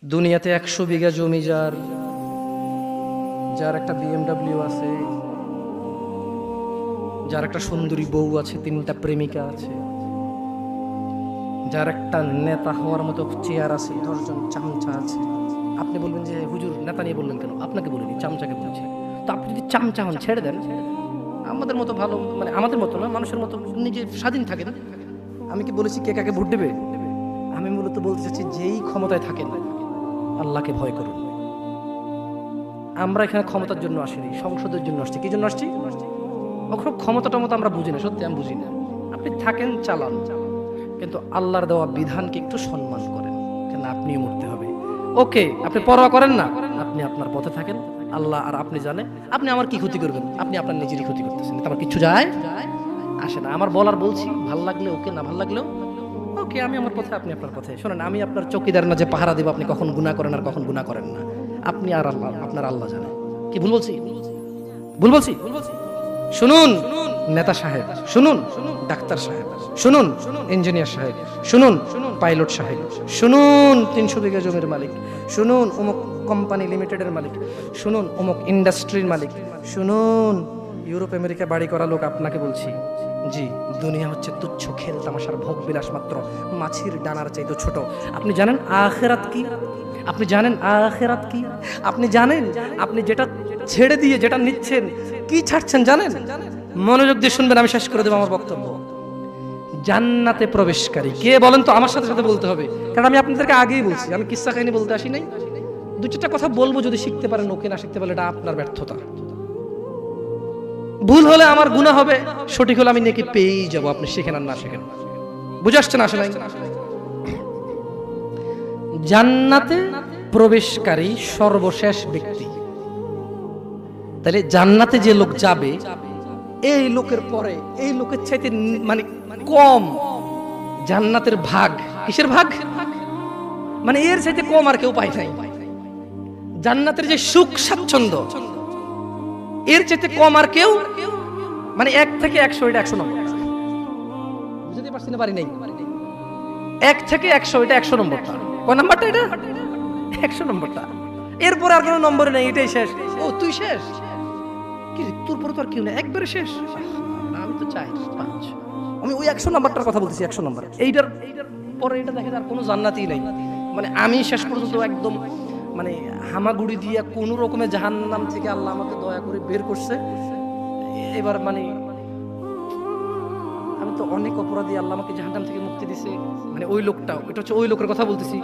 দুনিয়াতে 100 বিঘা জমি যার, যার একটা বিএমডব্লিউ আছে, যার একটা সুন্দরী বউ আছে, 3টা প্রেমিকা আছে, যার একটা নেতা হওয়ার মতো চেয়ার আছে, 10 জন চামচা আছে। আপনি বলবেন যে হুজুর নেতা নিয়ে বললেন কেন? আপনাকে বলিনি, চামচাকে বলছি। তো আপনি যদি চামচা হন ছেড়ে দেন, আমাদের মতো ভালো, মানে আমাদের মতো না, মানুষের মতো নিজে স্বাধীন থাকেন। আমি কি বলেছি কে কাকে ভোট দেবে? আমি মূলত বলতে চাচ্ছি যেই ক্ষমতায় থাকেন আল্লাহকে ভয় করুন। আমরা এখানে ক্ষমতার জন্য আসিনি, সংসদের জন্য আসছি। কি জন্য আসছি? ওখানে ক্ষমতাটা মতো আমরা বুঝি না, সত্যি আমি বুঝি না। আপনি থাকেন, চালান, কিন্তু আল্লাহর দেওয়া বিধানকে একটু সম্মান করেন, কেন আপনিও মরতে হবে। ওকে, আপনি পরোয়া করেন না, আপনি আপনার পথে থাকেন। আল্লাহ আর আপনি জানে আপনি আমার কি ক্ষতি করবেন। আপনি আপনার নিজেরই ক্ষতি করতেছেন, আমার কিছু যায় আসে না। আমার বলার বলছি, ভাল লাগলে ওকে, না ভাল লাগলেও ওকে। আমি আমার পথে, আপনি আপনার পথে। শোনেন, আমি আপনার চৌকিদার না যে পাহারা দেব আপনি কখন গুনাহ করেন আর কখন গুনাহ করেন না। আপনি আর আল্লাহ, আপনার আল্লাহ জানে। কি ভুল বলছি? ভুল বলছি? শুনুন নেতা সাহেব, শুনুন ডাক্তার সাহেব, শুনুন ইঞ্জিনিয়ার সাহেব, শুনুন পাইলট সাহেব, শুনুন 300 বিঘা জমির মালিক, শুনুন অমুক কোম্পানি লিমিটেডের মালিক, শুনুন অমুক ইন্ডাস্ট্রির মালিক, শুনুন ইউরোপ আমেরিকা বাড়ি করা লোক, আপনাকে বলছি, জি, দুনিয়া হচ্ছে তুচ্ছ খেল তামাশার ভোগ বিলাস মাত্র, মাছির ডানার চাইতে ছোট। আপনি জানেন আখিরাত কি? আপনি জানেন আখিরাত কি? আপনি জানেন আপনি যেটা ছেড়ে দিয়ে যেটা নিচ্ছেন কি ছাড়ছেন জানেন? মনোযোগ দিয়ে শুনবেন, আমি শেষ করে দেব আমার বক্তব্য। জান্নাতে প্রবেশকারী কে বলেন তো? আমার সাথে সাথে বলতে হবে, কারণ আমি আপনাদেরকে আগেই বলছি আমি কিসসা কাহিনী বলতে আসি নাই। 2-4টা কথা বলবো, যদি শিখতে পারেন ওকে, না শিখতে পারলে এটা আপনার ব্যর্থতা। ভুল হলে আমার গুনাহ হবে, সঠিক হলে আমি নেকি পেয়েই যাব, আপনি শিখেন আর না শিখেন। বুঝে আসছে না? আসে নাই? জান্নাতে প্রবেশকারী সর্বশেষ ব্যক্তি। তাহলে জান্নাতে যে লোক যাবে, এই লোকের পরে এই লোকের চাইতে মানে কম জান্নাতের ভাগ। কিসের ভাগ? মানে এর চাইতে কম আর কেউ পায় নাই। জান্নাতের যে সুখ স্বাচ্ছন্দ্য, এর চাইতে কম আর কেউ, মানে 1 থেকে 100, এটা 100 নম্বর। বুঝতে পারছি না? পারি নাই। 1 থেকে 100, এটা 100 নম্বরটা। কয় নাম্বারটা এটা? 100 নম্বরটা। এরপরে আর কোনো নম্বর নেই, এটাই শেষ। ও তুই শেষ? কি তোর পরে তো আর কেউ নেই, একবারে শেষ? আমি তো চাই 5। আমি ওই 100 নাম্বারটার কথা বলতেছি, 100 নাম্বার। এইটার পরে এটা দেখে আর কোনো জান্নাতই নাই। মানে আমি শেষ পর্যন্ত একদম মানে হামাগুড়ি দিয়ে কোন রকমে জাহান্নাম থেকে আল্লাহ আমাকে দয়া করে বের করছে। এবার মানে আমি তো অনেক অপরাধী, আল্লাহ আমাকে জাহান্নাম থেকে মুক্তি দিছে। মানে ওই লোকটা, এটা হচ্ছে ওই লোকের কথা বলতেছি,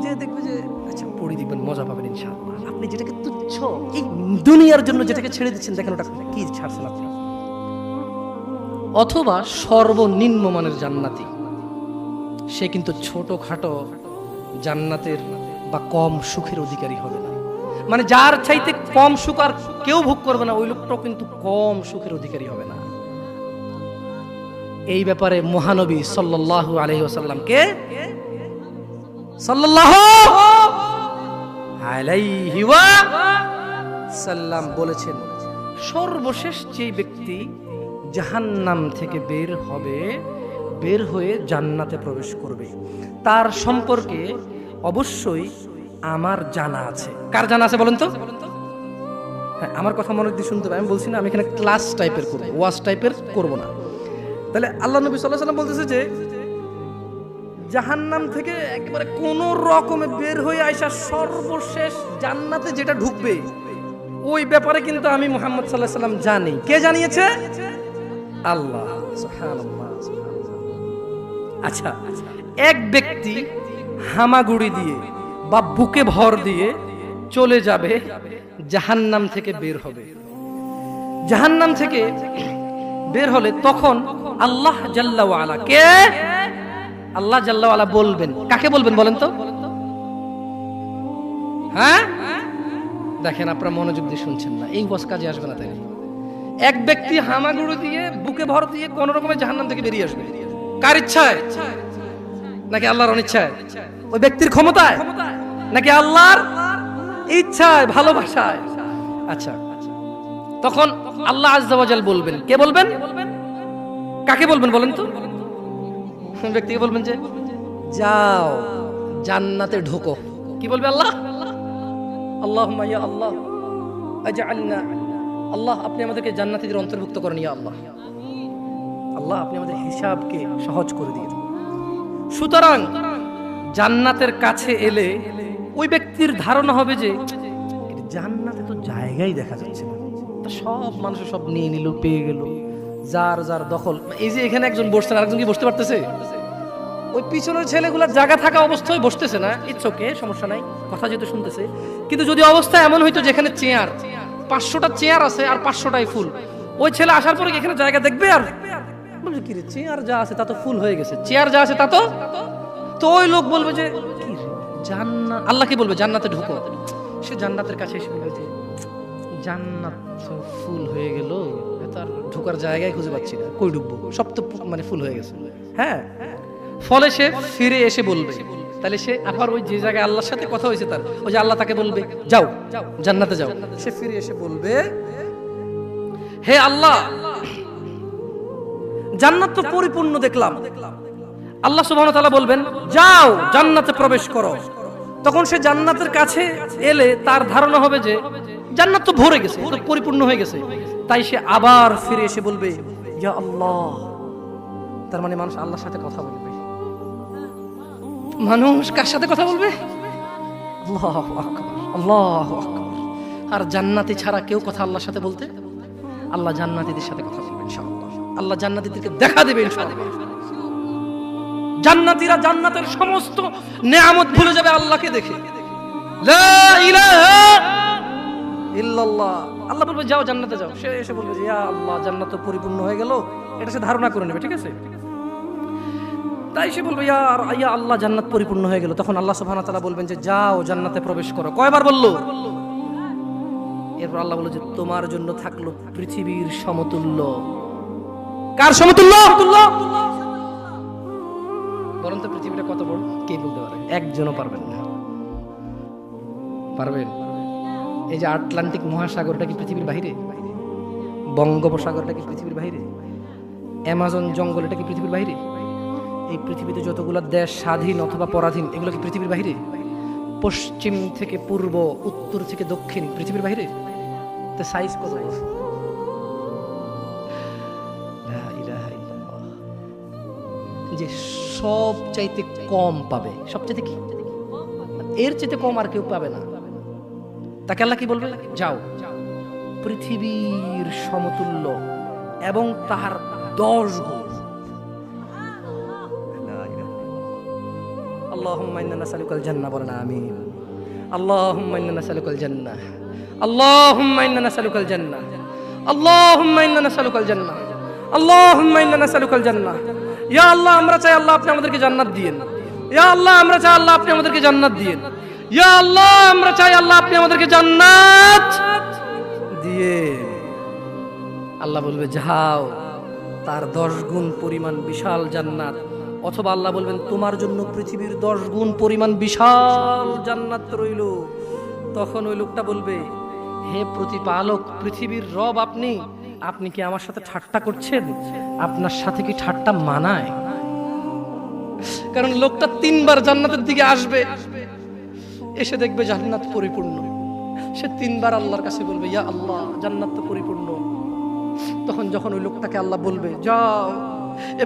যে দেখবে যে আচ্ছা পড়ি দিবেন, মজা পাবেন ইনশাআল্লাহ। আপনি যেটাকে তুচ্ছ, এই দুনিয়ার জন্য যেটাকে ছেড়ে দিচ্ছেন, দেখেন ওটা কি ছাড়ছেন আপনি। অথবা সর্বনিম্ন মানের জান্নাতি, সে কিন্তু ছোটখাটো জান্নাতের বা কম সুখের অধিকারী হবে না। মানে যার চাইতে কম সুখ আর কেউ ভোগ করবে না, ওই লোকটাও কিন্তু কম সুখের অধিকারী হবে না। এই ব্যাপারে মহানবী সাল্লাল্লাহু আলাইহি ওয়াসাল্লাম কে সাল্লাল্লাহু আলাইহি ওয়াসাল্লাম বলেছেন, সর্বশেষ যে ব্যক্তি জাহান্নাম থেকে বের হবে, বের হয়ে জান্নাতে প্রবেশ করবে, তার সম্পর্কে অবশ্যই আমার জানা আছে। কার জানা আছে বলেন তো? হ্যাঁ, আমার কথা মনে দিয়ে শুনতে হবে। আমি বলছি না আমি এখানে ক্লাস টাইপের করবো, ওয়াজ টাইপের করব না। তাহলে আল্লাহ নবী সাল্লাল্লাহু আলাইহি ওয়াসাল্লাম বলতেছে যে জাহান্নাম থেকে একেবারে কোন রকমে বের হয়ে আইসা সর্বশেষ জান্নাতে যেটা ঢুকবে, ওই ব্যাপারে কিন্তু আমি মুহাম্মদ সাল্লাল্লাহু আলাইহি ওয়াসাল্লাম জানি। কে জানিয়েছে? আল্লাহ সুবহানাল্লাহ। আচ্ছা, এক ব্যক্তি হামাগুড়ি দিয়ে বা বুকে ভর দিয়ে চলে যাবে, জাহান্নাম থেকে বের হবে। জাহান্নাম থেকে বের হলে তখন আল্লাহ জাল্লা ওয়া আলা, কে? আল্লাহ জাল্লা ওয়া আলা বলবেন। কাকে বলবেন বলেন তো? হ্যাঁ, দেখেন আপনারা মনোযোগ দিয়ে শুনছেন না, এই ওয়াজ কাজে আসবে না। তাই এক ব্যক্তি হামাগুড়ি দিয়ে বুকে ভর দিয়ে কোন রকমের জাহান্নাম থেকে বেরিয়ে আসবে, কার ইচ্ছায় নাকি আল্লাহর অনিচ্ছায়? ওই ব্যক্তির ক্ষমতায় নাকি আল্লাহর ইচ্ছায়, ভালোবাসায়? আচ্ছা, তখন আল্লাহ আজ্জা ওয়া জাল বলবেন। কে বলবেন? কাকে বলবেন বলেন তো? ব্যক্তিকে বলবেন যে যাও জান্নাতে ঢোকো। কি বলবে আল্লাহ? আল্লাহুম্মা ইয়া আল্লাহ আজআলনা, আল্লাহ আপনি আমাদেরকে জান্নাতীদের অন্তর্ভুক্ত করেন, ইয়া আল্লাহ, আল্লাহ আপনি আমাদের হিসাবকে সহজ করে দিন। সুতরাং জান্নাতের কাছে এলে ওই ব্যক্তির ধারণা হবে যে জান্নাতে তো জায়গাই দেখা যাচ্ছে না, সব মানুষ সব নিয়ে নিল, পেয়ে গেল, যার যার দখল। এই যে এখানে একজন বসছেন, আরেকজন কি বসতে পারতেছে? ওই পিছনের ছেলেগুলোর জায়গা থাকা অবস্থায় বসতেছে না, ইটস ওকে, সমস্যা নাই, কথা যেহেতু শুনতেছে। কিন্তু যদি অবস্থা এমন হইতো যেখানে চেয়ার 500টা চেয়ার আছে আর 500টাই ফুল, ওই ছেলে আসার পরে এখানে জায়গা দেখবে আর বলবে কি রে, চেয়ার যা আছে তা তো ফুল হয়ে গেছে, চেয়ার যা আছে তা তো, তো ওই লোক বলবে যে কি রে জান্নাত, আল্লাহ কি বলবে জান্নাতে ঢুকো। সে জান্নাতের কাছে এসে বলবে যে জান্নাত ফুল হয়ে গেল, তার ঢোকার জায়গায় খুঁজে পাচ্ছি না, কই ঢুকবো, সব তো মানে ফুল হয়ে গেছে। হ্যাঁ, ফলে সে ফিরে এসে বলবে, তাহলে সে আবার ওই যে জায়গায় আল্লাহর সাথে কথা হয়েছে তার, ওই যে আল্লাহ তাকে বলবে যাও জান্নাতে যাও, সে ফিরে এসে বলবে হে আল্লাহ জান্নাত তো পরিপূর্ণ দেখলাম। আল্লাহ সুবহানাহু ওয়া তাআলা বলবেন যাও জান্নাতে প্রবেশ করো। তখন সে জান্নাতের কাছে এলে তার ধারণা হবে যে জান্নাত তো ভরে গেছে, তো পরিপূর্ণ হয়ে গেছে, তাই সে আবার ফিরে এসে বলবে ইয়া আল্লাহ। তার মানে মানুষ আল্লাহর সাথে কথা বলবে। মানুষ কার সাথে কথা বলবে? আল্লাহু আকবার, আল্লাহু আকবার। আর জান্নাতি ছাড়া কেউ কথা আল্লাহর সাথে বলতে? আল্লাহ জান্নাতীদের সাথে কথা বলবেন ইনশাআল্লাহ। আল্লাহ জান্নাতীদেরকে দেখা দেবে ইনশাআল্লাহ। জান্নাতীরা জান্নাতের সমস্ত নেয়ামত ভুলে যাবে আল্লাহকে দেখে। লা ইলাহা ইল্লাল্লাহ। আল্লাহ বলবে যাও জান্নাতে যাও। সে এসে বলবে যে ইয়া আল্লাহ জান্নাত তো পরিপূর্ণ হয়ে গেল, এটা সে ধারণা করে নেবে, ঠিক আছে? তাই সে বলবে ইয়া আল্লাহ জান্নাত পরিপূর্ণ হয়ে গেল। তখন আল্লাহ সুবহানাহু ওয়া তাআলা বলবেন যে যাও জান্নাতে প্রবেশ করো। কয়বার বললো? এরপর আল্লাহ বলল যে তোমার জন্য থাকলো পৃথিবীর সমতুল্য। কার সমতুল্য? বলেন তো পৃথিবীটা কত বড়? কে বলতে পারে? একজনও পারবেন না। পারবেন? এই যে আটলান্টিক মহাসাগরটা কি পৃথিবীর বাইরে? বঙ্গোপসাগরটা কি পৃথিবীর বাইরে? অ্যামাজন জঙ্গল এটা কি পৃথিবীর বাইরে? এই পৃথিবীতে যতগুলো দেশ স্বাধীন অথবা পরাধীন এগুলো কি পৃথিবীর বাইরে? পশ্চিম থেকে পূর্ব, উত্তর থেকে দক্ষিণ পৃথিবীর বাইরে? তো সাইজ কত? যে সব চাইতে কম পাবে, সবচাইতে কি এর চাইতে কম আর কেউ পাবে না। তাকে আল্লাহ কি বলবে? যাও পৃথিবীর সমতুল্য এবং তার 10 গুণ। আল্লাহুম্মা ইন্না নাসআলুকাল জান্নাহ, বলেন আমিন। আল্লাহুম্মা ইন্না নাসআলুকাল জান্নাহ, আল্লাহুম্মা ইন্না নাসআলুকাল জান্নাহ, আল্লাহুম্মা ইন্না নাসআলুকাল জান্নাহ, আল্লাহুম্মা ইন্না নাসআলুকাল জান্নাহ। ইয়া আল্লাহ আমরা চাই আল্লাহ আপনি আমাদেরকে জান্নাত দিয়েন। ইয়া আল্লাহ আমরা চাই আল্লাহ আপনি আমাদেরকে জান্নাত দিয়েন। ইয়া আল্লাহ আমরা চাই আল্লাহ আপনি আমাদেরকে জান্নাত দিয়েন। আল্লাহ বলবে যাও তার 10 গুণ পরিমাণ বিশাল জান্নাত, অথবা আল্লাহ বলবেন তোমার জন্য পৃথিবীর 10 গুণ পরিমাণ বিশাল জান্নাত রইল। তখন ওই লোকটা বলবে হে প্রতিপালক, পৃথিবীর রব আপনি, আপনি কি আমার সাথে ঠাট্টা করছেন? আপনার সাথে কি ঠাট্টা মানায়? কারণ লোকটা 3 বার জান্নাতের দিকে আসবে, এসে দেখবে জান্নাত পরিপূর্ণ। সে 3 বার আল্লাহর কাছে বলবে ইয়া আল্লাহ জান্নাত তো পরিপূর্ণ। তখন যখন ওই লোকটাকে আল্লাহ বলবে যাও এ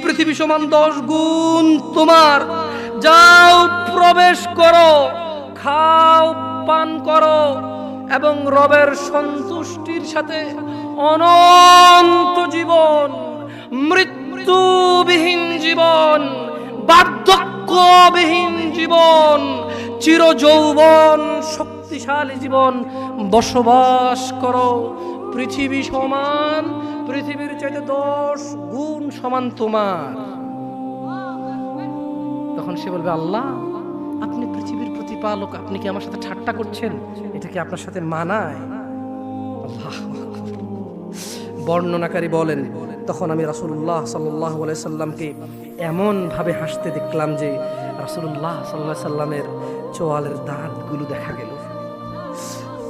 পৃথিবী সমান 10 গুণ তোমার, যাও প্রবেশ করো, খাও পান করো এবং রবের সন্তুষ্টির সাথে অনন্ত জীবন, মৃত্যুবিহীন জীবন, বার্ধক্যবিহীন জীবন, চিরযৌবন শক্তিশালী জীবন বসবাস করো। পৃথিবী সমান, পৃথিবীর চাইতে 10 গুণ সমান তোমার। তখন সে বলবে আল্লাহ আপনি পৃথিবীর প্রতিপালক, আপনি কি আমার সাথে ঠাট্টা করছেন? এটা কি আপনার সাথে মানায়? আল্লাহ বর্ণনাকারী বলেন তখন আমি রাসূলুল্লাহ সাল্লাল্লাহু আলাইহি সাল্লামকে এমন ভাবে হাসতে দেখলাম যে রাসূলুল্লাহ সাল্লাল্লাহু আলাইহি সাল্লামের চোয়ালের দাঁতগুলো দেখা গেল।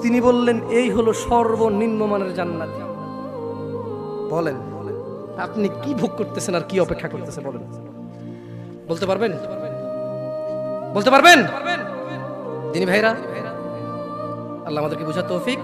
তিনি বললেন এই হলো সর্বনিম্ন মানের জান্নাতি। বলেন আপনি কি ভোগ করতেছেন আর কি অপেক্ষা করতেছেন? বলেন, বলতে পারবেন? বলতে পারবেন? দিনী ভাইরা, আল্লাহ আমাদেরকে বুঝার তৌফিক